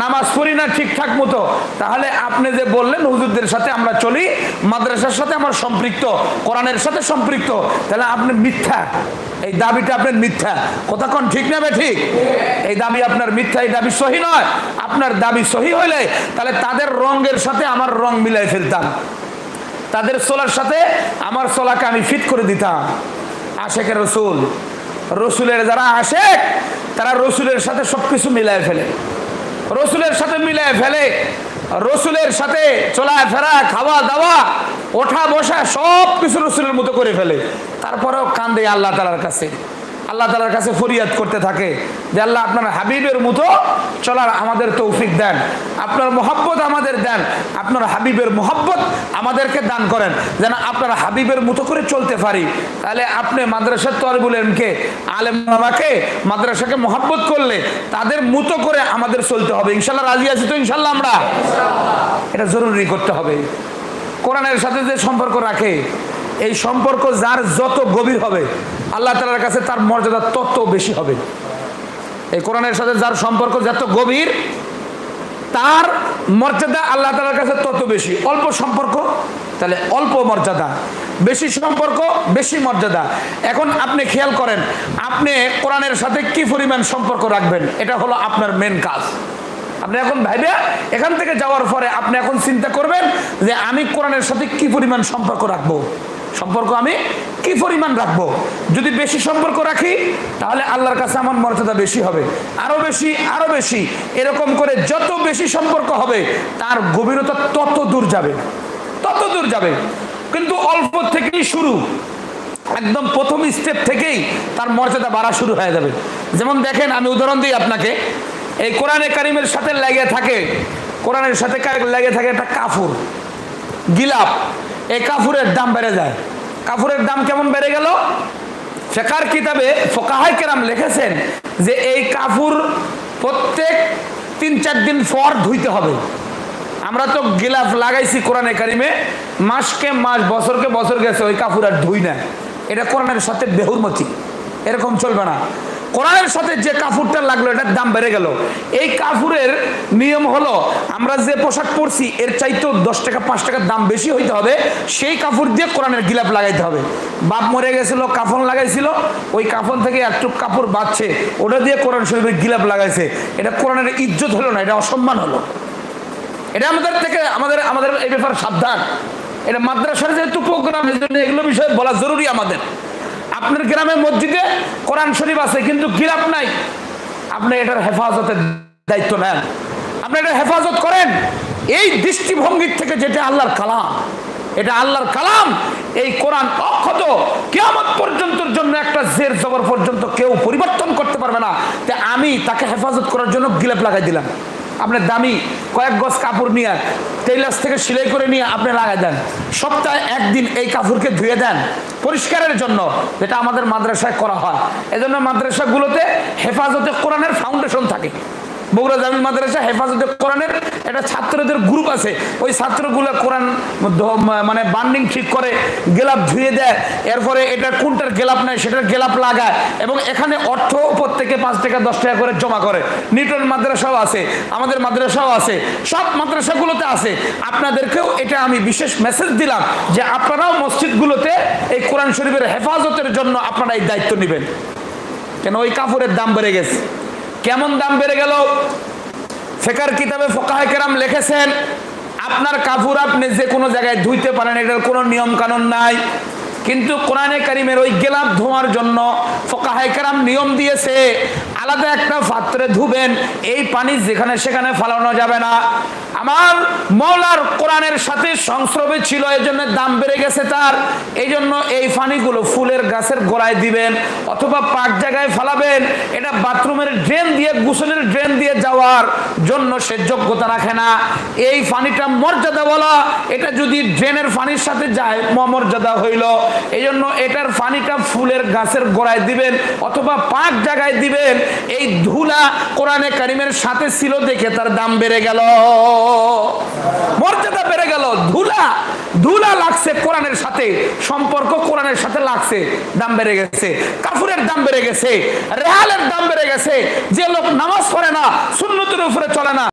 নামাজ পড়ি না ঠিকঠাক মতো, তাহলে আপনি যে বললেন হুজুরদের সাথে আমরা চলি, মাদ্রাসার সাথে আমার সম্পৃক্ত, কোরআনের সাথে সম্পৃক্ত, তাহলে আপনি মিথ্যা, এই দাবিটা আপনার মিথ্যা। কথা কোন ঠিক না ঠিক? এই দাবি আপনার মিথ্যা, এই দাবি সহি নয়। আপনার দাবি সহি হইলে তাহলে তাদের রঙের সাথে আমার রং মিলাই ফেলতাম, তাদের সোলার সাথে আমার সোলাকে আমি ফিট করে দিতাম। আশেকের রসুল, রসুলের যারা আশেক তারা রসুলের সাথে সবকিছু মিলাই ফেলে, রসুলের সাথে মিলাই ফেলে, রসুলের সাথে চলাফেরা, খাওয়া দাওয়া, ওঠা বসা সব কিছু রসুলের মতো করে ফেলে। তারপরেও কান্দে আল্লাহ তাআলার কাছে, আল্লাহ তাআলার কাছে ফরিয়াদ করতে থাকে যে আল্লাহ আপনার হাবিবের মতো চলার আমাদের তৌফিক দেন, আপনার মহব্বত আমাদের দেন, আপনার হাবিবের মহব্বত আমাদেরকে দান করেন, যেন আপনার হাবিবের মতো করে চলতে পারি। তাহলে আপনি মাদ্রাসার তলবুল ইলমকে, আলেম ওলামাকে, মাদ্রাসাকে মহব্বত করলে তাদের মতো করে আমাদের চলতে হবে। ইনশাআল্লাহ রাজি আছি তো? ইনশাআল্লাহ আমরা এটা জরুরি করতে হবে। কোরআনের সাথে যে সম্পর্ক রাখে, এই সম্পর্ক যার যত গভীর হবে আল্লাহ তাআলার কাছে তার মর্যাদা তত বেশি হবে। এই কোরআনের সাথে যার সম্পর্ক যত গভীর তার মর্যাদা আল্লাহ তাআলার কাছে তত বেশি। অল্প সম্পর্ক তাহলে অল্প মর্যাদা, বেশি সম্পর্ক বেশি মর্যাদা। এখন আপনি খেয়াল করেন আপনি কোরআনের সাথে কি পরিমাণ সম্পর্ক রাখবেন, এটা হলো আপনার মেন কাজ। আপনি এখন ভাইবে এখান থেকে যাওয়ার পরে আপনি এখন চিন্তা করবেন যে আমি কোরআনের সাথে কি পরিমাণ সম্পর্ক রাখবো, সম্পর্ক আমি কি পরিমাণ রাখবো। যদি বেশি সম্পর্ক রাখি তাহলে আল্লাহর কাছে আমার মর্যাদা বেশি হবে, আরো বেশি আরো বেশি, এরকম করে যত বেশি সম্পর্ক হবে তার গভীরতা তত দূর যাবে, তত দূর যাবে। কিন্তু অল্প থেকেই শুরু, একদম প্রথম স্টেপ থেকেই তার মর্যাদা বাড়া শুরু হয়ে যাবে। যেমন দেখেন, আমি উদাহরণ দিই আপনাকে, এই কোরআনে কারিমের সাথে লেগে থাকে, কোরআনের সাথে লেগে থাকে একটা কাফুর, গিলাপ। এই কাফুরের দাম বেড়ে যায়। কাফুরের দাম কেমন বেড়ে গেল? ফিকহের কিতাবে ফুকাহায়ে কেরাম লিখেছেন যে এই কাফুর প্রত্যেক ৩-৪ দিন পর ধুইতে হবে। আমরা তো গিলাফ লাগাইছি কোরআনে কারিমে, মাসকে মাস, বছরকে বছর গেছে, ওই কাফুর আর ধুই না। এটা কোরআনের সাথে বেহুরমতি, এরকম চলবে না। কোরআনের সাথে যে কাফুরটা লাগলো এটার দাম বেড়ে গেল। এই কাফুরের নিয়ম হলো আমরা যে পোশাক পরছি এর চাইতেও 10 টাকা 5 টাকার দাম বেশি হইতে হবে, সেই কাফুর দিয়ে কোরআনের গিলাপ লাগাইতে হবে। বাপ মরে গেছিল, কাফন লাগাইছিল, ওই কাফন থেকে একটু কাপড় বাঁচছে, ওটা দিয়ে কোরআন শরীফের গিলাপ লাগাইছে। এটা কোরআনের ইজ্জত হলো না, এটা অসম্মান হলো। এটা আমাদের থেকে আমাদের এই ব্যাপারে সাবধান। এটা মাদ্রাসার যেহেতু প্রোগ্রাম, এই জন্য এগুলো বিষয়ে বলা জরুরি আমাদের। আপনার গ্রামে মসজিদে কোরআন শরীফ আছে কিন্তু গিলাপ নাই, আপনি এটার হেফাজতের দায়িত্ব নেন, আপনি এটা হেফাজত করেন। এই দৃষ্টিভঙ্গির থেকে যেটা আল্লাহর কালাম, এটা আল্লাহর কালাম, এই কোরআন অক্ষত কিয়ামত পর্যন্তর জন্য একটা জের জবর পর্যন্ত কেউ পরিবর্তন করতে পারবে না। তাই আমি তাকে হেফাজত করার জন্য গিলাপ লাগাই দিলাম। আপনি দামি কয়েক গজ কাপড় নিয়ে টেইলার্স থেকে সেলাই করে নিয়ে আপনি লাগাই দেন, সপ্তাহে একদিন এই কাপড়কে ধুয়ে দেন পরিষ্কারের জন্য, যেটা আমাদের মাদ্রাসায় করা হয়। এজন্য মাদ্রাসাগুলোতে হেফাজতে কোরআনের ফাউন্ডেশন থাকে। বগুড়া জামিল মাদ্রাসা হেফাজতে কোরআনের একটা ছাত্রদের গ্রুপ আছে, ওই ছাত্রগুলো কোরআন মানে বান্ডিং ঠিক করে, গেলাপ ধুয়ে দেয়, এরপরে এটা কোনটার গেলাপ নেয় সেটার গেলাপ লাগায়, এবং এখানে অর্থ প্রত্যেকে 5 টাকা 10 টাকা করে জমা করে। নিউটন মাদ্রাসাও আছে, আমাদের মাদ্রাসাও আছে, সব মাদ্রাসাগুলোতে আছে। আপনাদেরকেও এটা আমি বিশেষ মেসেজ দিলাম যে আপনারাও মসজিদগুলোতে এই কোরআন শরীফের হেফাজতের জন্য আপনারা এই দায়িত্ব নেবেন। কেন? ওই কাপড়ের দাম বেড়ে গেছে। কেমন দাম বেড়ে গেল? ফিকহের কিতাবে ফুকাহায়ে কেরাম লিখেছেন আপনার কাপড় আপনি যে কোনো জায়গায় ধুইতে পারেন, এটার কোনো নিয়ম কানুন নাই। কিন্তু কোরআনে কারিমের ওই গেলাপ ধোয়ার জন্য ফুকাহায়ে কেরাম নিয়ম দিয়েছে, আলাদা একটা পাত্রে ধুবেন, এই পানি যেখানে সেখানে ফালানো যাবে না। আমার মওলার কোরআনের সাথে সংস্রবে ছিল, এই জন্য দাম বেড়ে গেছে তার। এই জন্য এই পানিগুলো ফুলের গাছের গোড়ায় দিবেন অথবা পাক জায়গায় ফালাবেন। এটা বাথরুমের ড্রেন দিয়ে, গোসলের ড্রেন দিয়ে যাওয়ার জন্য সে যোগ্যতা রাখে না। এই পানিটা মর্যাদা বলা, এটা যদি ড্রেনের পানির সাথে যায় মর্যাদা হইল। এই জন্য এটার পানিটা ফুলের গাছের গোড়ায় দিবেন অথবা পাক জায়গায় দিবেন। এই ধুলা কোরআনে কারিমের সাথে ছিল দেখে তার দাম বেড়ে গেল, মর্যাদা বেড়ে গেল। ধুলা লাগছে কোরআনের সাথে, সম্পর্ক কোরআনের সাথে লাগছে, দাম বেড়ে গেছে। কাফুরের দাম বেড়ে গেছে, রেহালের দাম বেড়ে গেছে। যে লোক নামাজ পড়ে না, সুন্নতের উপরে চলে না,